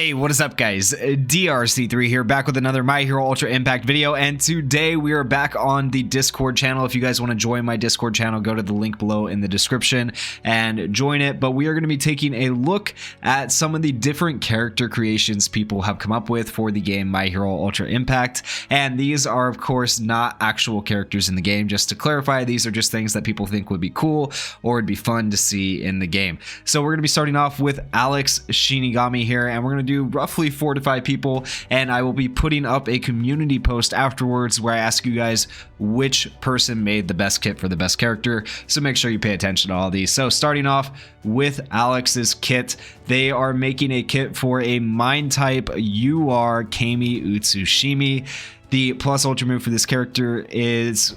Hey, what is up guys? DRC3 here, back with another My Hero Ultra Impact video, and today we are back on the Discord channel. If you guys want to join my Discord channel, go to the link below in the description and join it. But we are going to be taking a look at some of the different character creations people have come up with for the game My Hero Ultra Impact, and these are of course not actual characters in the game. Just to clarify, these are just things that people think would be cool or would be fun to see in the game. So we're going to be starting off with Alex Shinigami here, and we're going to do roughly 4 to 5 people, and I will be putting up a community post afterwards where I ask you guys which person made the best kit for the best character, so make sure you pay attention to all these. So starting off with Alex's kit, they are making a kit for a mind type UR Kami Utsushimi. The plus ultra move for this character is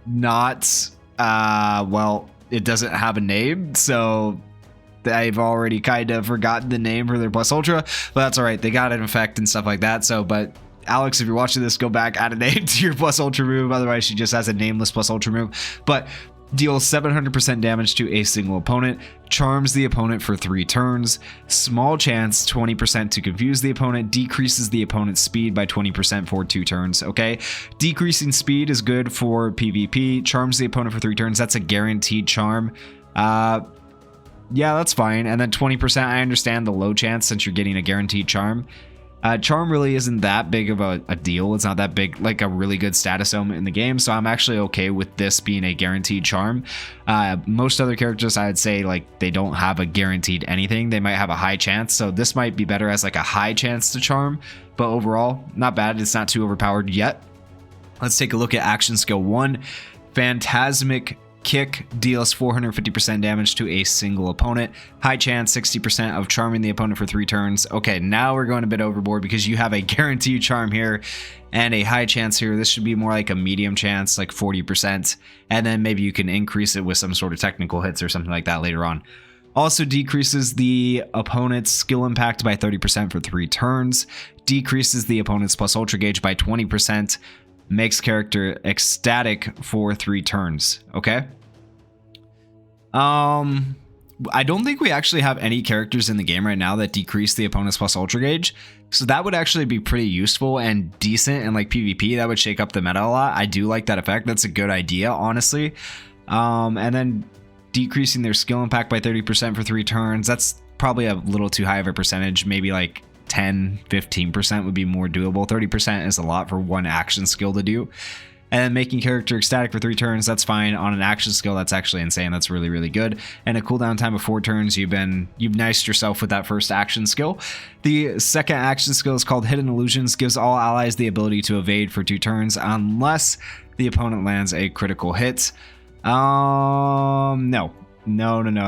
not well, it doesn't have a name, so I've already kind of forgotten the name for their plus ultra, but that's all right. They got an effect and stuff like that. So, but Alex, if you're watching this, go back, add a name to your plus ultra move. Otherwise, she just has a nameless plus ultra move. But deals 700% damage to a single opponent, charms the opponent for 3 turns, small chance 20% to confuse the opponent, decreases the opponent's speed by 20% for 2 turns. Okay, decreasing speed is good for PvP. Charms the opponent for 3 turns. That's a guaranteed charm. Yeah, that's fine. And then 20%, I understand the low chance since you're getting a guaranteed charm. Charm really isn't that big of a deal. It's not that big, like a really good status element in the game. So I'm actually okay with this being a guaranteed charm. Most other characters, I'd say, like, they don't have a guaranteed anything. They might have a high chance. So this might be better as like a high chance to charm. But overall, not bad. It's not too overpowered yet. Let's take a look at action skill 1. Phantasmic Kick deals 450% damage to a single opponent. High chance 60% of charming the opponent for 3 turns. Okay, now we're going a bit overboard because you have a guaranteed charm here and a high chance here. This should be more like a medium chance, like 40%. And then maybe you can increase it with some sort of technical hits or something like that later on. Also decreases the opponent's skill impact by 30% for 3 turns. Decreases the opponent's plus ultra gauge by 20%. Makes character ecstatic for 3 turns. Okay. I don't think we actually have any characters in the game right now that decrease the opponent's plus ultra gauge, so that would actually be pretty useful and decent in like PvP. That would shake up the meta a lot. I do like that effect. That's a good idea, honestly. And then decreasing their skill impact by 30% for 3 turns. That's probably a little too high of a percentage. Maybe like 10-15% would be more doable. 30% is a lot for one action skill to do. And then making character ecstatic for 3 turns, that's fine. On an action skill, that's actually insane. That's really, really good. And a cooldown time of 4 turns. You've niced yourself with that first action skill. The second action skill is called Hidden Illusions. Gives all allies the ability to evade for 2 turns unless the opponent lands a critical hit. No.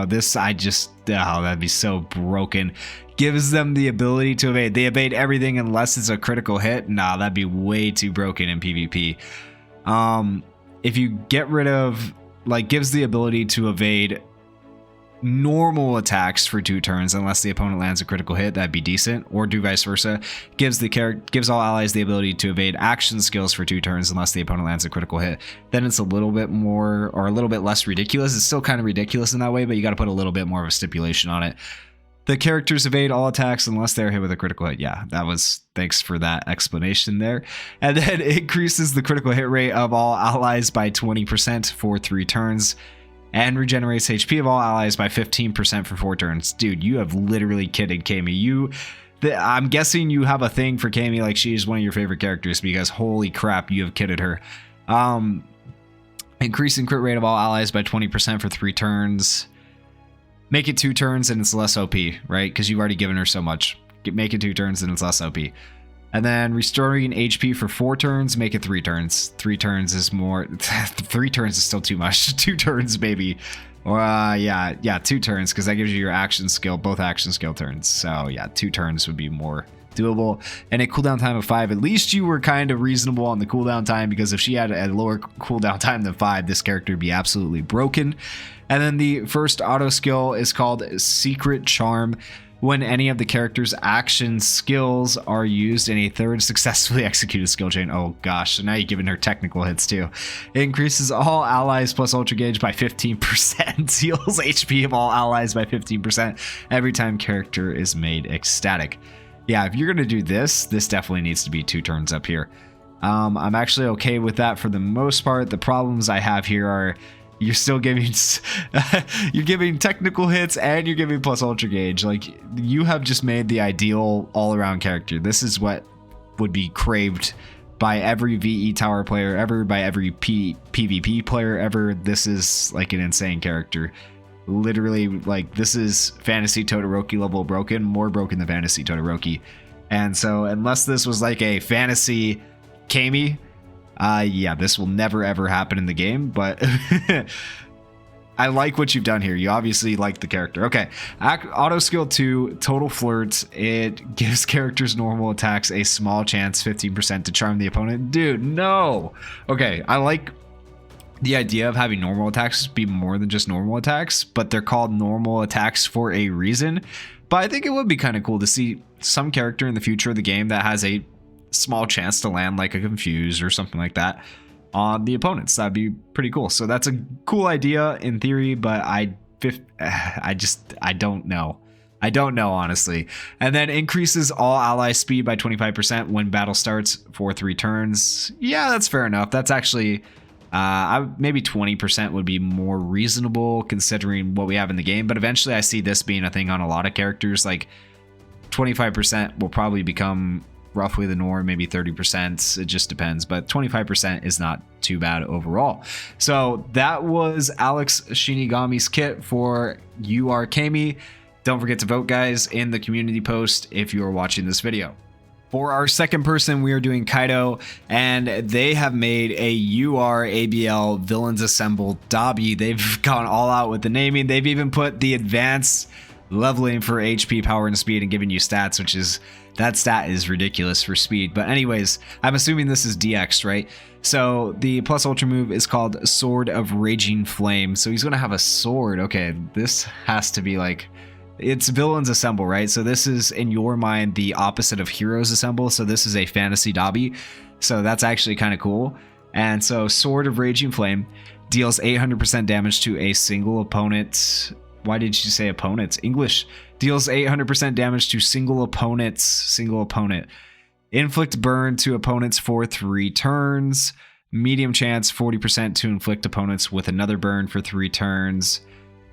This, that'd be so broken. Gives them the ability to evade. They evade everything unless it's a critical hit. Nah, that'd be way too broken in PvP. If you get rid of, like, gives the ability to evade normal attacks for 2 turns unless the opponent lands a critical hit, that'd be decent. Or do vice versa. Gives all allies the ability to evade action skills for 2 turns unless the opponent lands a critical hit. Then it's a little bit more, or a little bit less ridiculous. It's still kind of ridiculous in that way, but you got to put a little bit more of a stipulation on it. The characters evade all attacks unless they're hit with a critical hit. Yeah, thanks for that explanation there. And then increases the critical hit rate of all allies by 20% for 3 turns. And regenerates HP of all allies by 15% for 4 turns. Dude, you have literally kidded Kami. I'm guessing you have a thing for Kami, like she is one of your favorite characters, because holy crap, you have kidded her. Increasing crit rate of all allies by 20% for 3 turns. Make it 2 turns and it's less OP, right? Because you've already given her so much. Make it 2 turns and it's less OP. And then restoring HP for 4 turns, make it 3 turns. 3 turns is more. 3 turns is still too much. 2 turns, maybe. Or yeah, 2 turns, because that gives you your action skill, both action skill turns. So yeah, 2 turns would be more doable. And a cooldown time of 5. At least you were kind of reasonable on the cooldown time, because if she had a lower cooldown time than 5, this character would be absolutely broken. And then the first auto skill is called Secret Charm. when any of the character's action skills are used in a third successfully executed skill chain. Oh gosh, so now you're giving her technical hits too. It increases all allies plus ultra gauge by 15%, heals HP of all allies by 15% every time character is made ecstatic. Yeah, if you're gonna do this definitely needs to be 2 turns up here. I'm actually okay with that for the most part. The problems I have here are you're still giving you're giving technical hits and you're giving plus ultra gauge. Like, you have just made the ideal all-around character. This is what would be craved by every VE tower player ever, by every PvP player ever. This is like an insane character. Literally, like, this is fantasy Todoroki level broken, more broken than fantasy Todoroki. And so unless this was like a fantasy Kami, yeah, this will never ever happen in the game, but I like what you've done here. You obviously like the character. Okay, auto skill 2, total flirt. It gives characters normal attacks a small chance, 15% to charm the opponent. Dude, no. Okay, I like the idea of having normal attacks be more than just normal attacks, but they're called normal attacks for a reason. But I think it would be kind of cool to see some character in the future of the game that has a small chance to land like a confuse or something like that on the opponents. That'd be pretty cool. So that's a cool idea in theory, but I don't know. I don't know, honestly. And then increases all ally speed by 25% when battle starts for 3 turns. Yeah, that's fair enough. That's actually maybe 20% would be more reasonable considering what we have in the game, but eventually I see this being a thing on a lot of characters. Like 25% will probably become roughly the norm, maybe 30%. It just depends, but 25% is not too bad overall. So that was Alex Shinigami's kit for You Are Kami. Don't forget to vote, guys, in the community post if you are watching this video. For our second person, we are doing Kaido, and they have made a UR Villains Assemble Dabi. They've gone all out with the naming. They've even put the advanced leveling for HP, power, and speed and giving you stats, which is, that stat is ridiculous for speed. But anyways, I'm assuming this is DX, right? So the plus ultra move is called Sword of Raging Flame. So he's going to have a sword. Okay, this has to be like, it's Villains Assemble, right? So this is, in your mind, the opposite of Heroes Assemble. So this is a fantasy Dabi. So that's actually kind of cool. And so Sword of Raging Flame deals 800% damage to a single opponent. Why did you say opponents? English. Deals 800% damage to single opponents. Single opponent. Inflict burn to opponents for 3 turns. Medium chance 40% to inflict opponents with another burn for 3 turns.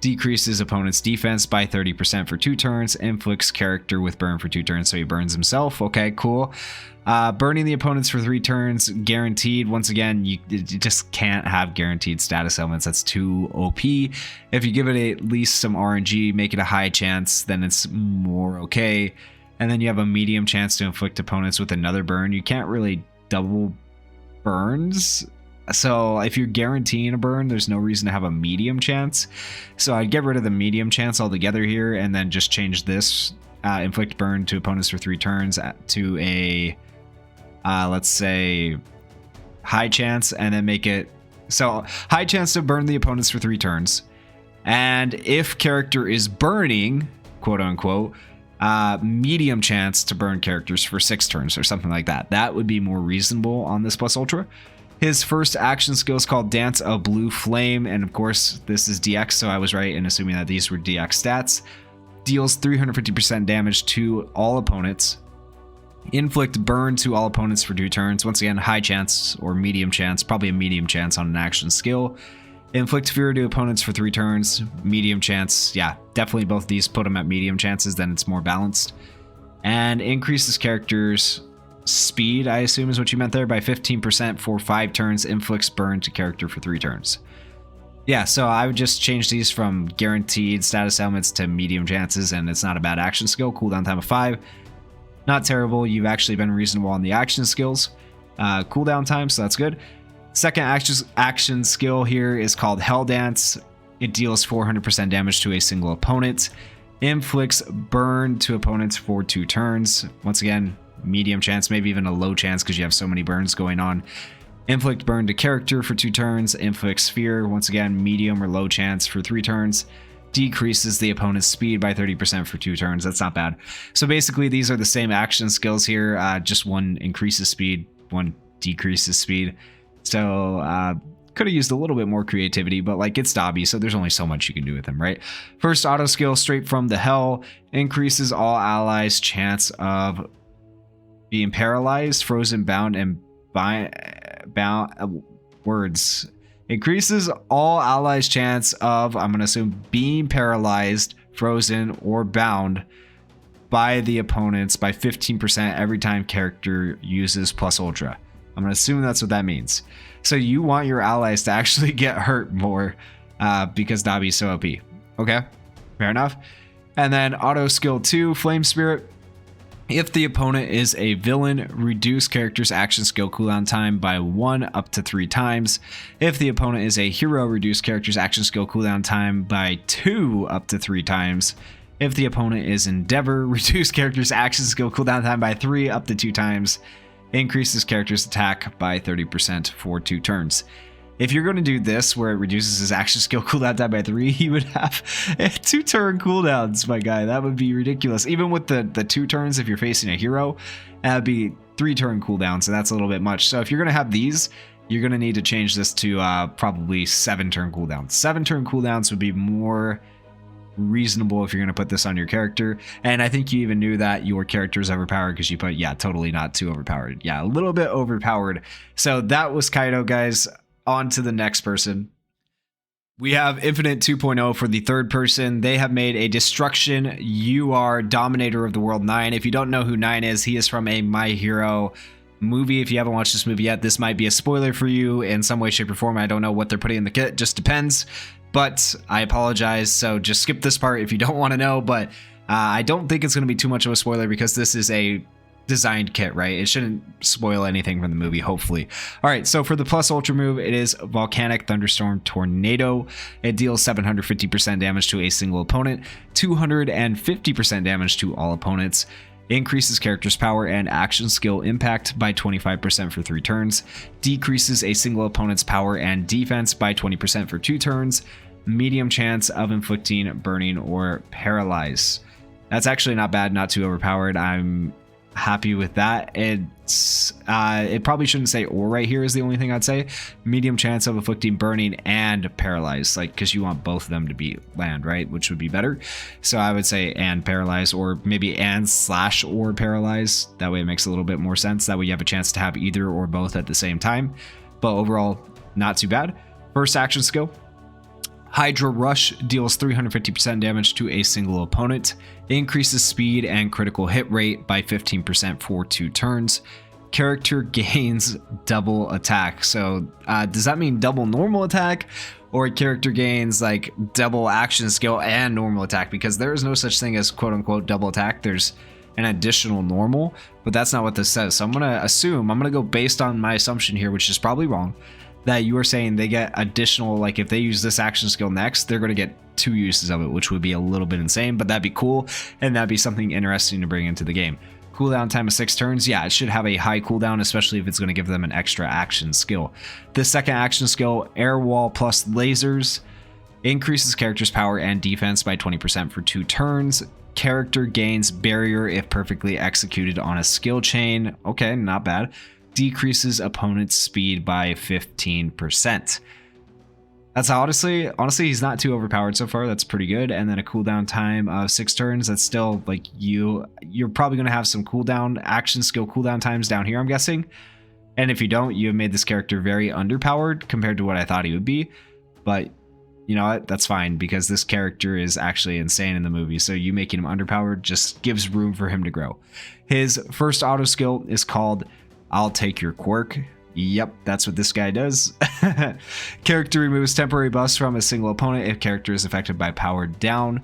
Decreases opponent's defense by 30% for 2 turns. Inflicts character with burn for 2 turns, so he burns himself. Okay, cool. Burning the opponents for 3 turns, guaranteed. Once again, you just can't have guaranteed status elements. That's too OP. If you give it at least some RNG, make it a high chance, then it's more okay. And then you have a medium chance to inflict opponents with another burn. You can't really double burns. So if you're guaranteeing a burn, there's no reason to have a medium chance. So I'd get rid of the medium chance altogether here and then just change this inflict burn to opponents for 3 turns to a, let's say, high chance, and then make it so high chance to burn the opponents for 3 turns. And if character is burning, quote unquote, medium chance to burn characters for 6 turns or something like that. That would be more reasonable on this plus ultra. His first action skill is called Dance a Blue Flame, and of course this is DX, so I was right in assuming that these were DX stats. Deals 350% damage to all opponents. Inflict burn to all opponents for 2 turns. Once again, high chance or medium chance, probably a medium chance on an action skill. Inflict fear to opponents for 3 turns. Medium chance, yeah, definitely both of these put them at medium chances, then it's more balanced. And increases characters' speed, I assume is what you meant there, by 15% for 5 turns. Inflicts burn to character for 3 turns. Yeah, so I would just change these from guaranteed status elements to medium chances, and it's not a bad action skill. Cooldown time of 5. Not terrible. You've actually been reasonable on the action skills. Cooldown time, so that's good. Second action skill here is called Hell Dance. It deals 400% damage to a single opponent. Inflicts burn to opponents for 2 turns. Once again, medium chance, maybe even a low chance because you have so many burns going on. Inflict burn to character for 2 turns. Inflicts fear, once again, medium or low chance for 3 turns. decreases the opponent's speed by 30% for 2 turns. That's not bad. So basically these are the same action skills here, just one increases speed, one decreases speed. So could have used a little bit more creativity, but like it's Dabi, so there's only so much you can do with him, right? First auto skill, Straight from the Hell, increases all allies' chance of being paralyzed, frozen, bound, and words. Increases all allies' chance of, I'm going to assume, being paralyzed, frozen, or bound by the opponents by 15% every time character uses plus ultra. I'm going to assume that's what that means. So you want your allies to actually get hurt more because Dabi is so OP. Okay, fair enough. And then auto skill 2, Flame Spirit. If the opponent is a villain, reduce character's action skill cooldown time by 1 up to 3 times. If the opponent is a hero, reduce character's action skill cooldown time by 2 up to 3 times. If the opponent is Endeavor, reduce character's action skill cooldown time by 3 up to 2 times. Increases character's attack by 30% for 2 turns. If you're going to do this, where it reduces his action skill cooldown time by 3, he would have 2 turn cooldowns, my guy. That would be ridiculous. Even with the 2 turns, if you're facing a hero, that would be 3 turn cooldown, so that's a little bit much. So if you're going to have these, you're going to need to change this to probably 7 turn cooldowns. 7 turn cooldowns would be more reasonable if you're going to put this on your character. And I think you even knew that your character is overpowered because you put, yeah, totally not too overpowered. Yeah, a little bit overpowered. So that was Kaido, guys. On to the next person. We have Infinite 2.0 for the third person. They have made a Destruction UR Dominator of the World 9. If you don't know who 9 is, he is from a My Hero movie. If you haven't watched this movie yet, this might be a spoiler for you in some way, shape, or form. I don't know what they're putting in the kit. Just depends. But I apologize. So just skip this part if you don't want to know. But I don't think it's going to be too much of a spoiler because this is a designed kit, right? It shouldn't spoil anything from the movie, hopefully. All right, so for the plus ultra move, it is Volcanic Thunderstorm Tornado. It deals 750% damage to a single opponent, 250% damage to all opponents, increases character's power and action skill impact by 25% for 3 turns, decreases a single opponent's power and defense by 20% for 2 turns, medium chance of inflicting burning or paralyze. That's actually not bad, not too overpowered. I'm happy with that. It probably shouldn't say or right here is the only thing I'd say. Medium chance of inflicting burning and paralyze, like, because you want both of them to be land, right? Which would be better. So I would say and paralyze, or maybe and / or paralyze. That way it makes a little bit more sense. That way you have a chance to have either or both at the same time. But overall, not too bad. First action skill, Hydra Rush, deals 350% damage to a single opponent, increases speed and critical hit rate by 15% for 2 turns. Character gains double attack. So does that mean double normal attack, or character gains like double action skill and normal attack? Because there is no such thing as quote unquote double attack. There's an additional normal, but that's not what this says. So I'm going to go based on my assumption here, which is probably wrong, that you are saying they get additional, like if they use this action skill next, they're going to get 2 uses of it, which would be a little bit insane, but that'd be cool, and that'd be something interesting to bring into the game. Cooldown time of 6 turns. Yeah, it should have a high cooldown, especially if it's going to give them an extra action skill. The second action skill, Air Wall plus Lasers, increases character's power and defense by 20% for 2 turns. Character gains Barrier if perfectly executed on a skill chain. Okay, not bad. Decreases opponent's speed by 15%. That's honestly, he's not too overpowered so far. That's pretty good. And then a cooldown time of 6 turns. That's still like you're probably going to have some cooldown action skill cooldown times down here, I'm guessing. And if you don't, you have made this character very underpowered compared to what I thought he would be. But you know what? That's fine, because this character is actually insane in the movie. So you making him underpowered just gives room for him to grow. His first auto skill is called I'll Take Your Quirk. Yep, that's what this guy does. Character removes temporary buffs from a single opponent if character is affected by powered down.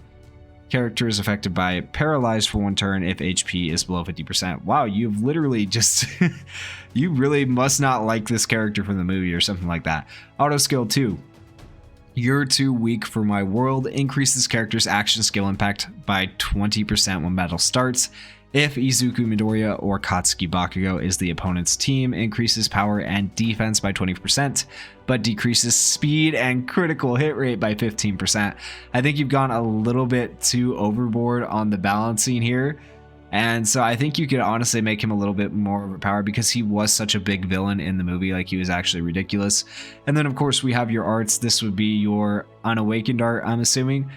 Character is affected by paralyzed for 1 turn if HP is below 50%. Wow, you've literally just... you really must not like this character from the movie or something like that. Auto skill 2. You're too weak for my world. Increases character's action skill impact by 20% when battle starts. If Izuku Midoriya or Katsuki Bakugo is the opponent's team, increases power and defense by 20%, but decreases speed and critical hit rate by 15%. I think you've gone a little bit too overboard on the balancing here. And so I think you could honestly make him a little bit more overpowered because he was such a big villain in the movie. Like, he was actually ridiculous. And then, of course, we have your arts. This would be your unawakened art, I'm assuming.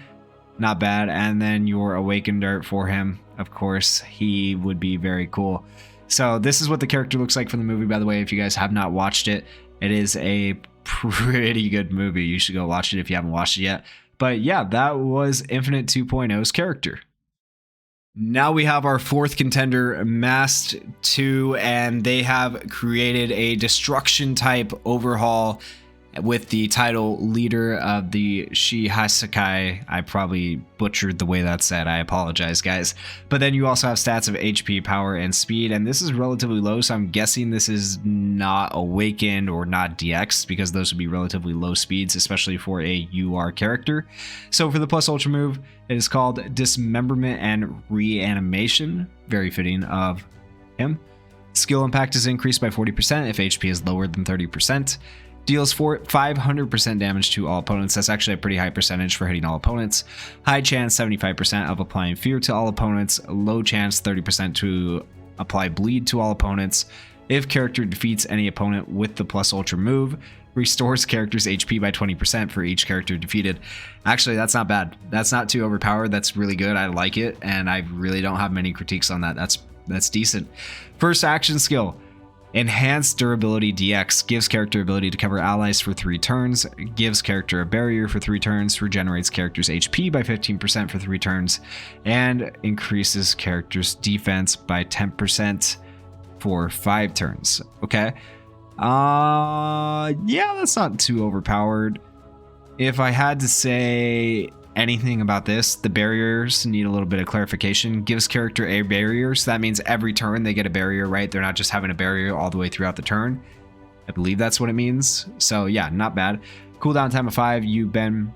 Not bad. And then your awakened art for him, of course, he would be very cool. So this is what the character looks like from the movie, by the way. If you guys have not watched it, it is a pretty good movie. You should go watch it if you haven't watched it yet. But yeah, that was Infinite 2.0's character. Now we have our fourth contender, Masked 2, and they have created a destruction type overhaul with the title leader of the Shihasakai. I probably butchered the way that's said. I apologize, guys. But then you also have stats of HP, power, and speed, and this is relatively low, so I'm guessing this is not awakened or not DX, because those would be relatively low speeds, especially for a UR character. So for the Plus Ultra move, it is called Dismemberment and Reanimation. Very fitting of him. Skill impact is increased by 40% if HP is lower than 30%. Deals 500% damage to all opponents. That's actually a pretty high percentage for hitting all opponents. High chance 75% of applying fear to all opponents. Low chance 30% to apply bleed to all opponents. If character defeats any opponent with the Plus Ultra move, restores character's HP by 20% for each character defeated. Actually, that's not bad. That's not too overpowered. That's really good. I like it, and I really don't have many critiques on that. That's decent. First action skill. Enhanced Durability DX gives character ability to cover allies for 3 turns, gives character a barrier for 3 turns, regenerates character's HP by 15% for 3 turns, and increases character's defense by 10% for 5 turns. Okay. Yeah, that's not too overpowered. If I had to say anything about this, the barriers need a little bit of clarification. Gives character a barrier, so that means every turn they get a barrier, right? They're not just having a barrier all the way throughout the turn. I believe that's what it means. So yeah, not bad. Cooldown time of 5. You've been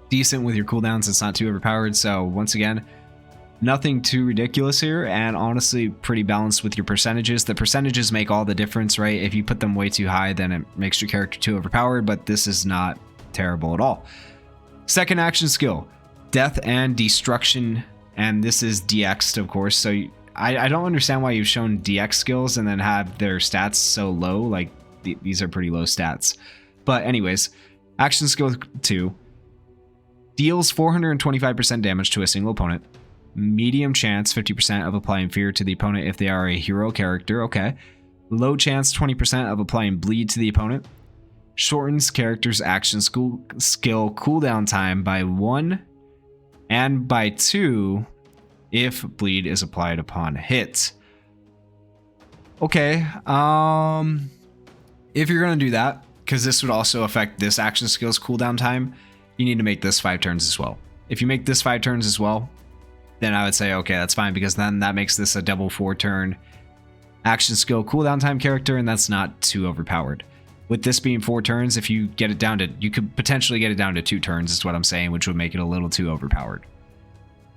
decent with your cooldowns. It's not too overpowered. So once again, nothing too ridiculous here, and honestly pretty balanced with your percentages. The percentages make all the difference, right? If you put them way too high, then it makes your character too overpowered, but this is not terrible at all. Second action skill, Death and Destruction, and this is DX'd, of course. So I don't understand why you've shown DX skills and then have their stats so low. Like, these are pretty low stats. But anyways, action skill 2, deals 425% damage to a single opponent. Medium chance 50% of applying fear to the opponent if they are a hero character. Okay. Low chance 20% of applying bleed to the opponent. Shortens character's action skill cooldown time by 1 and by 2 if bleed is applied upon hit. Okay, if you're gonna do that, because this would also affect this action skill's cooldown time, you need to make this 5 turns as well. If you make this 5 turns as well, then I would say okay, that's fine, because then that makes this a double 4-turn action skill cooldown time character, and that's not too overpowered. With this being 4 turns, if you get it down to, you could potentially get it down to 2 turns, is what I'm saying, which would make it a little too overpowered.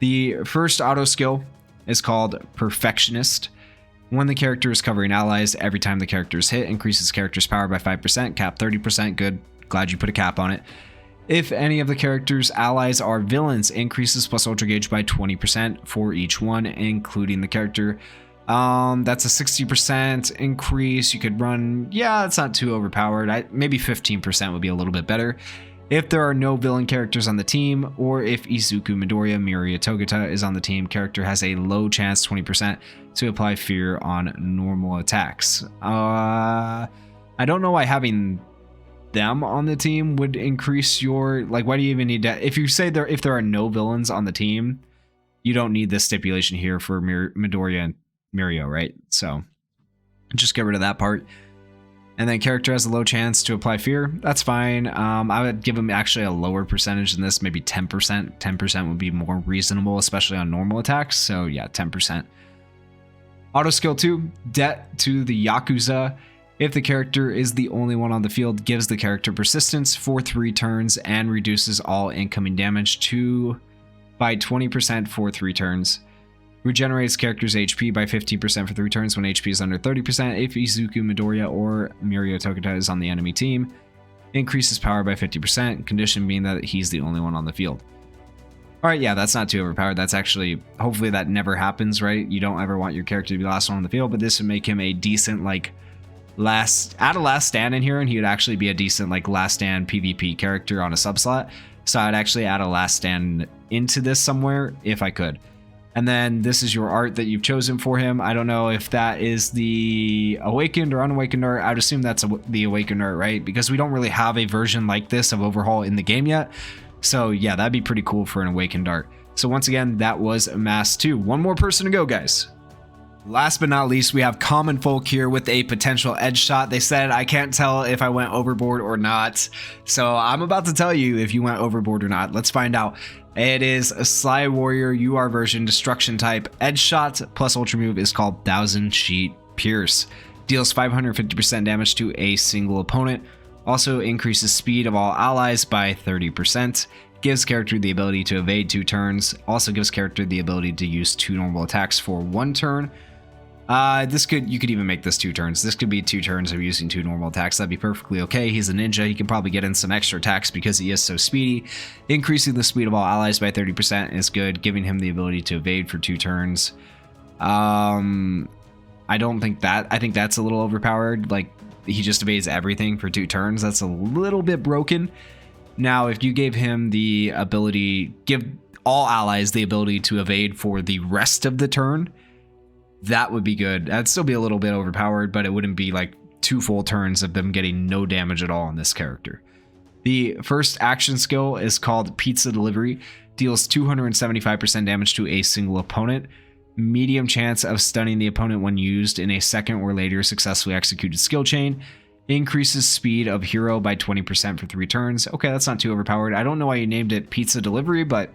The first auto skill is called Perfectionist. When the character is covering allies, every time the character is hit, increases character's power by 5%, cap 30%, good, glad you put a cap on it. If any of the character's allies are villains, increases plus ultra gauge by 20% for each one, including the character. That's a 60% increase. You could run, yeah, it's not too overpowered. Maybe 15% would be a little bit better. If there are no villain characters on the team, or if Izuku Midoriya Miria Togata is on the team, character has a low chance 20% to apply fear on normal attacks. I don't know why having them on the team would increase your, like, why do you even need that? If you say if there are no villains on the team, you don't need this stipulation here for Midoriya and Mirio, right? So just get rid of that part. And then character has a low chance to apply fear. That's fine. I would give him actually a lower percentage than this, maybe 10%. 10% would be more reasonable, especially on normal attacks. So yeah, 10%. Auto skill 2, Debt to the Yakuza. If the character is the only one on the field, gives the character persistence for 3 turns and reduces all incoming damage by 20% for 3 turns. Regenerates character's HP by 15% for 3 turns when HP is under 30% if Izuku, Midoriya, or Mirio Togata is on the enemy team. Increases power by 50%, condition being that he's the only one on the field. Alright, yeah, that's not too overpowered. That's actually, hopefully that never happens, right? You don't ever want your character to be the last one on the field, but this would make him a decent, like, add a last stand in here, and he would actually be a decent, like, last stand PvP character on a subslot. So I'd actually add a last stand into this somewhere if I could. And then this is your art that you've chosen for him. I don't know if that is the awakened or unawakened art. I'd assume that's the awakened art, right? Because we don't really have a version like this of Overhaul in the game yet. So yeah, that'd be pretty cool for an awakened art. So once again, that was Mass 2. One more person to go, guys. Last but not least, we have Common Folk here with a potential edge shot. They said, I can't tell if I went overboard or not. So I'm about to tell you if you went overboard or not. Let's find out. It is a Sly Warrior UR version, destruction type, edge shot, plus ultra move is called 1000 Sheet Pierce. Deals 550% damage to a single opponent. Also increases speed of all allies by 30%. Gives character the ability to evade 2 turns. Also gives character the ability to use 2 normal attacks for 1 turn. You could even make this 2 turns. This could be 2 turns of using 2 normal attacks. That'd be perfectly okay. He's a ninja. He can probably get in some extra attacks because he is so speedy. Increasing the speed of all allies by 30% is good, giving him the ability to evade for 2 turns. I think that's a little overpowered. Like, he just evades everything for 2 turns. That's a little bit broken. Now, if you gave him the ability, give all allies the ability to evade for the rest of the turn, that would be good. That'd still be a little bit overpowered, but it wouldn't be like 2 full turns of them getting no damage at all on this character. The first action skill is called Pizza Delivery. Deals 275% damage to a single opponent. Medium chance of stunning the opponent when used in a second or later successfully executed skill chain. Increases speed of hero by 20% for 3 turns. Okay, that's not too overpowered. I don't know why you named it Pizza Delivery, but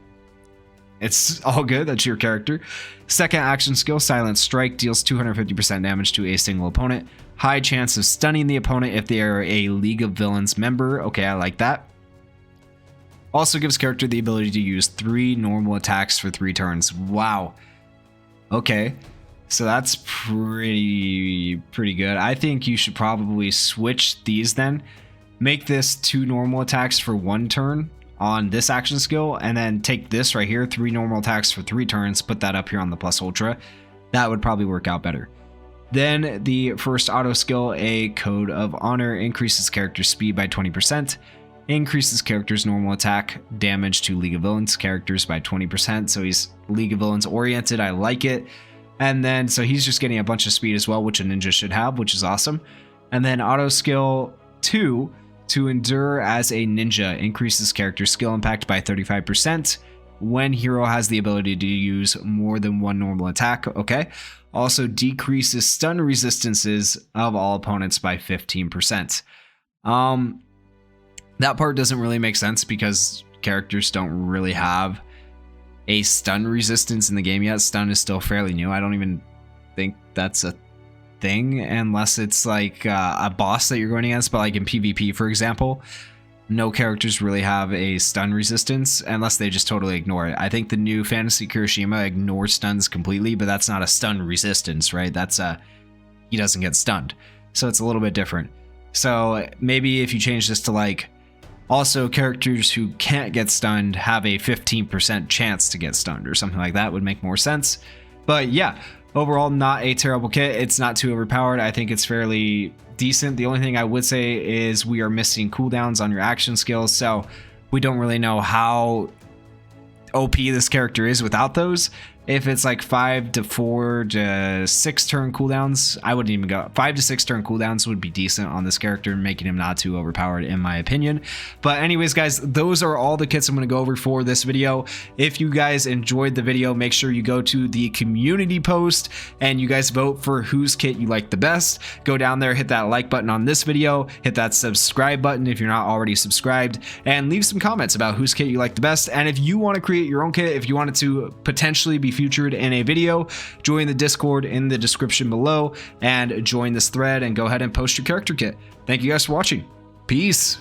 it's all good. That's your character. Second action skill, Silent Strike, deals 250% damage to a single opponent. High chance of stunning the opponent if they are a League of Villains member. Okay, I like that. Also gives character the ability to use 3 normal attacks for 3 turns. Wow. Okay. So that's pretty good. I think you should probably switch these then. Make this 2 normal attacks for 1 turn on this action skill, and then take this right here, 3 normal attacks for 3 turns, put that up here on the plus ultra. That would probably work out better. Then the first auto skill, a Code of Honor, increases character speed by 20%, increases character's normal attack damage to League of Villains characters by 20%. So he's League of Villains oriented. I like it. And then so he's just getting a bunch of speed as well, which a ninja should have, which is awesome. And then auto skill 2, to endure as a ninja, increases character skill impact by 35% when hero has the ability to use more than 1 normal attack. Okay. Also decreases stun resistances of all opponents by 15%. That part doesn't really make sense because characters don't really have a stun resistance in the game yet. Stun is still fairly new. I don't even think that's a thing unless it's like a boss that you're going against, but like in PvP, for example, no characters really have a stun resistance unless they just totally ignore it. I think the new Fantasy Kirishima ignores stuns completely, but that's not a stun resistance, right? That's he doesn't get stunned. So it's a little bit different. So maybe if you change this to like also characters who can't get stunned have a 15% chance to get stunned or something like that would make more sense. But yeah, overall, not a terrible kit. It's not too overpowered. I think it's fairly decent. The only thing I would say is we are missing cooldowns on your action skills, so we don't really know how OP this character is without those. If it's like 5 to 4 to 6 turn cooldowns, I wouldn't even go. 5 to 6 turn cooldowns would be decent on this character, making him not too overpowered in my opinion. But anyways, guys, those are all the kits I'm going to go over for this video. If you guys enjoyed the video, make sure you go to the community post and you guys vote for whose kit you like the best. Go down there, hit that like button on this video, hit that subscribe button if you're not already subscribed, and leave some comments about whose kit you like the best. And if you want to create your own kit, if you want it to potentially be featured in a video, join the Discord in the description below and join this thread and go ahead and post your character kit. Thank you guys for watching. Peace.